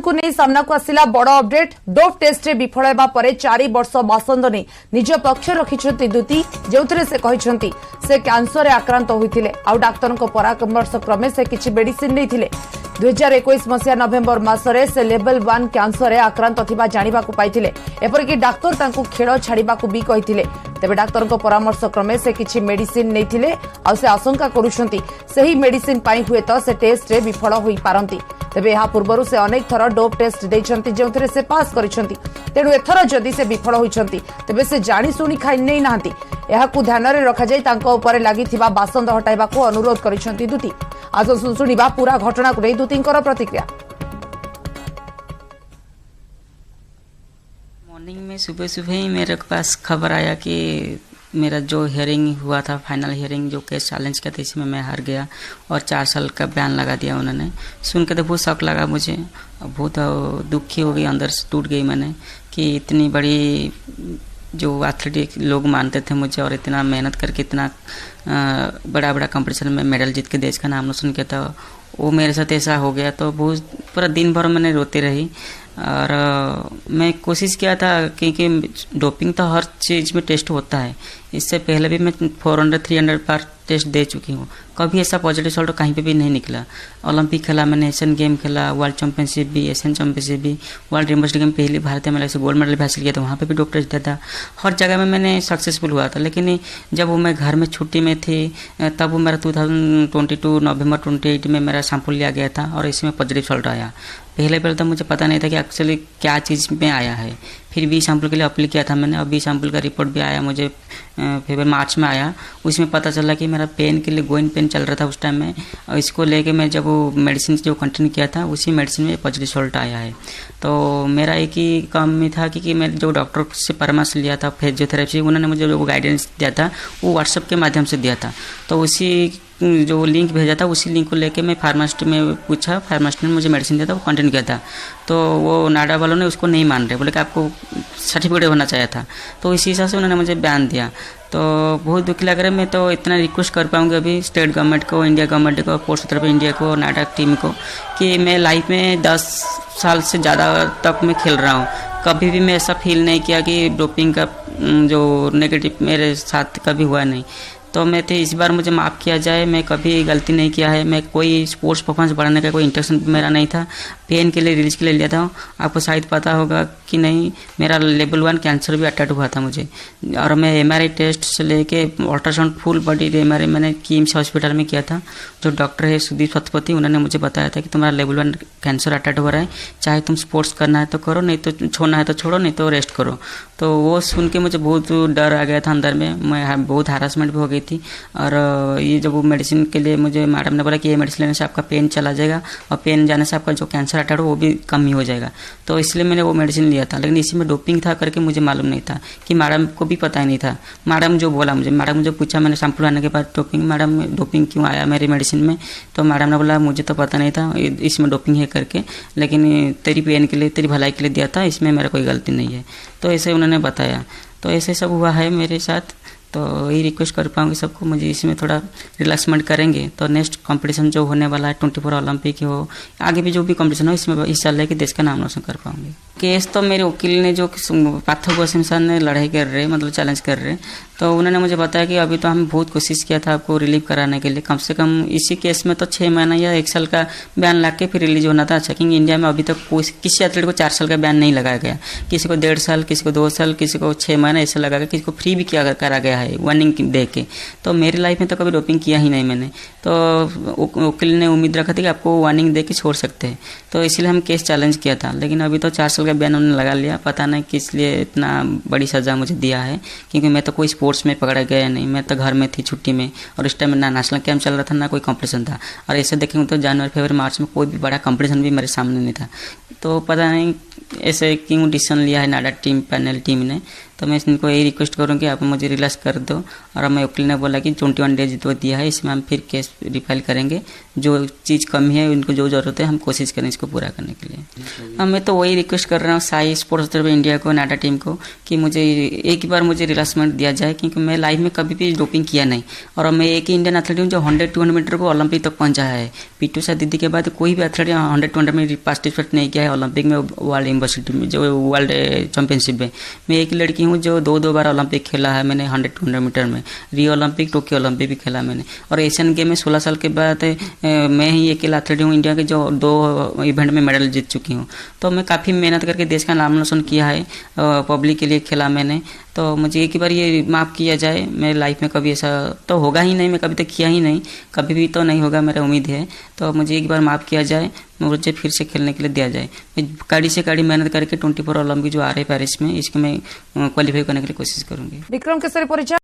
को नहीं सामना को आसिला बड़ अपडेट। डोप टेस्ट रे विफल हेबा परे 4 वर्ष बासंद नहीं निज पक्ष रखिछंती दूती, जेउथरे से कहिछंती से कैंसर आक्रांत होइथिले आ डाक्टर को परामर्श क्रमे से किछि मेडिसिन नैथिले। 2021 मसिया नवेम्बर मासरे से लेवल 1 कैंसर आक्रांत थिबा जानिबा को पाइथिले। एपरिक डाक्टर तांकु खेल छाड़िबा को भी कहिथिले। तेबे डाक्टर को परामर्श क्रमे से किछि मेडिसिन नैथिले आ से आशंका करूछंती सही मेडिसिन पाई हुए तो से टेस्ट रे विफल होई पारंती। तेबे यहाँ पूर्व से अनेक थर डोप टेस्ट देइछंती जेउथरे से पास करिछंती। तेणु एथर जदि से विफल होइछंती तेबे से जानी सुनी खाइ नै नाहंती। एहाकु ध्यान रे रखा जाय तांको ऊपर लागिथिबा बासंद हटाइबा को अनुरोध करिछंती दूती। आज सुनिबा पूरा घटना को नै दूतींकर प्रतिक्रिया। मॉर्निंग में सुबह सुबह ही मेरे पास खबर आया कि मेरा जो हियरिंग हुआ था, फाइनल हियरिंग जो केस चैलेंज किया था, इसमें मैं हार गया और 4 साल का बयान लगा दिया उन्होंने। सुन के तो बहुत शौक लगा मुझे, बहुत दुखी हो गई, अंदर से टूट गई मैंने कि इतनी बड़ी जो एथलेटिक लोग मानते थे मुझे और इतना मेहनत करके इतना बड़ा बड़ा कंपटीशन में मेडल जीत के देश का नाम रोशन किया था, वो मेरे साथ ऐसा हो गया। तो बहुत पूरा दिन भर मैंने रोती रही और मैं कोशिश किया था क्योंकि डोपिंग तो हर चीज़ में टेस्ट होता है। इससे पहले भी मैं 400-300 बार टेस्ट दे चुकी हूँ, कभी ऐसा पॉजिटिव रिजल्ट कहीं पे भी नहीं निकला। ओलंपिक खेला मैंने, एशियन गेम खेला, वर्ल्ड चैंपियनशिप भी, एशियन चैंपियनशिप भी, वर्ल्ड यूनिवर्सिटी गेम पहली भारतीय महिला से गोल्ड मेडल भी हासिल किया था, वहाँ पे भी डोप टेस्ट दिया था। हर जगह में मैंने सक्सेसफुल हुआ था। लेकिन जब वो मैं घर में छुट्टी में थी तब वो मेरा 2022 नवंबर 28 में मेरा सैंपल लिया गया था और इसमें पॉजिटिव रिजल्ट आया। पहले तो मुझे पता नहीं था कि एक्चुअली क्या चीज़ में आया है। फिर बी सैंपल के लिए अप्लाई किया था मैंने और बी सैंपल का रिपोर्ट भी आया मुझे फरवरी मार्च में आया। उसमें पता चला कि मेरा पेन के लिए गोइन पेन चल रहा था उस टाइम में, और इसको लेके मैं जब वो मेडिसिन जो कंटिन्यू किया था उसी मेडिसिन में पॉजिटिव रिजल्ट आया है। तो मेरा एक ही काम में था कि मैं जो डॉक्टर से परामर्श लिया था फिजियोथेरेपी, उन्होंने मुझे जो गाइडेंस दिया था वो व्हाट्सएप के माध्यम से दिया था। तो उसी जो लिंक भेजा था उसी लिंक को लेके मैं फार्मासिस्ट में पूछा, फार्मासिस्ट ने मुझे मेडिसिन दिया था, वो कंटिन्यू किया था। तो वो नाडा वालों ने उसको नहीं मान रहे, बोले कि आपको सर्टिफिकेट होना चाहिए था। तो इसी हिसाब से उन्होंने मुझे बयान दिया। तो बहुत दुखी लग रहा है। मैं तो इतना रिक्वेस्ट कर पाऊँगी अभी स्टेट गवर्नमेंट को, इंडिया गवर्नमेंट को, स्पोर्ट्स तरफ इंडिया को, नाडा टीम को, कि मैं लाइफ में 10 साल से ज़्यादा तक मैं खेल रहा हूँ, कभी भी मैं ऐसा फील नहीं किया कि डोपिंग का जो नेगेटिव मेरे साथ कभी हुआ नहीं। तो मैं थे इस बार मुझे माफ़ किया जाए, मैं कभी गलती नहीं किया है। मैं कोई स्पोर्ट्स परफॉर्मेंस बढ़ाने का कोई इंटेंशन मेरा नहीं था, पेन के लिए रिलीज के लिए लिया था। आपको शायद पता होगा कि नहीं, मेरा लेवल 1 कैंसर भी अटैक हुआ था मुझे और मैं एमआरआई टेस्ट से लेके अल्ट्रासाउंड फुल बॉडी एमआरआई मैंने किम्स हॉस्पिटल में किया था। जो डॉक्टर है सुदीप सतपति, उन्होंने मुझे बताया था कि तुम्हारा लेवल 1 कैंसर अटैक हो रहा है, चाहे तुम स्पोर्ट्स करना है तो करो, नहीं तो छोड़ना है तो छोड़ो, नहीं तो रेस्ट करो। तो वो सुन के मुझे बहुत डर आ गया था अंदर में, मैं बहुत हरासमेंट भी हो गई थी। और ये जब वो मेडिसिन के लिए मुझे मैडम ने बोला कि ये मेडिसिन लेने से आपका पेन चला जाएगा और पेन जाने से आपका जो कैंसर अटैक हो वो भी कम ही हो जाएगा, तो इसलिए मैंने वो मेडिसिन लिया था। लेकिन इसी में डोपिंग था करके मुझे मालूम नहीं था, कि मैडम को भी पता ही नहीं था। मैडम जो बोला मैडम मुझे पूछा, मैंने सैंपल आने के बाद डोपिंग, मैडम डोपिंग क्यों आया मेरी मेडिसिन में? तो मैडम ने बोला मुझे तो पता नहीं था इसमें डोपिंग है करके, लेकिन तेरी पेन के लिए, तेरी भलाई के लिए दिया था, इसमें मेरा कोई गलती नहीं है। तो ऐसे उन्होंने बताया। तो ऐसे सब हुआ है मेरे साथ। तो यही रिक्वेस्ट कर पाऊँगी सबको, मुझे इसमें थोड़ा रिलैक्समेंट करेंगे तो नेक्स्ट कंपटीशन जो होने वाला है 24 ओलंपिक हो, आगे भी जो भी कंपटीशन हो, इसमें हिस्सा लेके देश का नाम रोशन कर पाऊँगी। केस तो मेरे वकील ने, जो पार्थो गौतम ने लड़ाई कर रहे, मतलब चैलेंज कर रहे, तो उन्होंने मुझे बताया कि अभी तो हम बहुत कोशिश किया था आपको रिलीव कराने के लिए, कम से कम इसी केस में तो 6 महीना या 1 साल का बयान ला के फिर रिलीज होना था। अच्छा, क्योंकि इंडिया में अभी तक किसी एथलीट को 4 साल का बयान नहीं लगाया गया, किसी को 1.5 साल, किसी को 2 साल, किसी को 6 महीना ऐसे लगा के, किसी को फ्री भी किया करा गया है वार्निंग दे के। तो मेरी लाइफ में तो कभी डोपिंग किया ही नहीं मैंने। तो वकील ने उम्मीद रखा था कि आपको वार्निंग दे के छोड़ सकते हैं, तो इसलिए हम केस चैलेंज किया था। लेकिन अभी तो 4 साल का बयान उन्होंने लगा लिया, पता नहीं किस लिए इतना बड़ी सज़ा मुझे दिया है, क्योंकि मैं तो कोई स्पोर्ट्स में पकड़ा गया नहीं, मैं तो घर में थी छुट्टी में, और इस टाइम ना नेशनल कैंप चल रहा था ना कोई कंपटीशन था। और ऐसे देखेंगे तो जनवरी फरवरी मार्च में कोई भी बड़ा कंपटीशन भी मेरे सामने नहीं था। तो पता नहीं ऐसे क्यों डिसीजन लिया है नाडा टीम पैनल टीम ने। तो तो मैं इनको यही रिक्वेस्ट करूँ कि आप मुझे रिलैक्स कर दो। और हमें वकील ने बोला कि 21 डेज तो दिया है, इसमें हम फिर केस रिफाइल करेंगे, जो चीज़ कमी है उनको जो ज़रूरत है हम कोशिश करें इसको पूरा करने के लिए। मैं तो वही रिक्वेस्ट कर रहा हूँ साई स्पोर्ट्स इंडिया को, नाडा टीम को, कि मुझे एक बार मुझे रिलैक्समेंट दिया जाए, क्योंकि मैं लाइफ में कभी भी डोपिंग किया नहीं। और मैं एक ही इंडियन एथलीट हूँ जो 100-200 मीटर को ओलंपिक तक पहुंचा है। पीटू सा दीदी के बाद कोई भी एथलीट 100-200 में पार्टिसिपेट नहीं किया है ओलंपिक में, वर्ल्ड यूनिवर्सिटी में, जो वर्ल्ड चैंपियनशिप में। मैं एक ही लड़की हूँ जो 2 बार ओलंपिक खेला है मैंने 100-200 मीटर में, रियो ओलंपिक, टोक्यो ओलंपिक भी खेला मैंने। और एशियन गेम में 16 साल के बाद मैं ही अकेला एथलीट हूँ इंडिया के जो 2 इवेंट में मेडल जीत चुकी हूँ। तो मैं काफ़ी मेहनत करके देश का नाम रोशन किया है, पब्लिक के लिए खेला मैंने। तो मुझे एक बार ये माफ़ किया जाए, मेरे लाइफ में कभी ऐसा तो होगा ही नहीं, मैं कभी तक किया ही नहीं, कभी भी तो नहीं होगा, मेरा उम्मीद है। तो मुझे एक बार माफ़ किया जाए, मुझे फिर से खेलने के लिए दिया जाए। मैं कड़ी से कड़ी मेहनत करके 24 ओलंपिक जो आ रहे हैं पेरिस में, इसको मैं क्वालिफाई करने के लिए कोशिश करूँगी। विक्रम केसरी परिचय।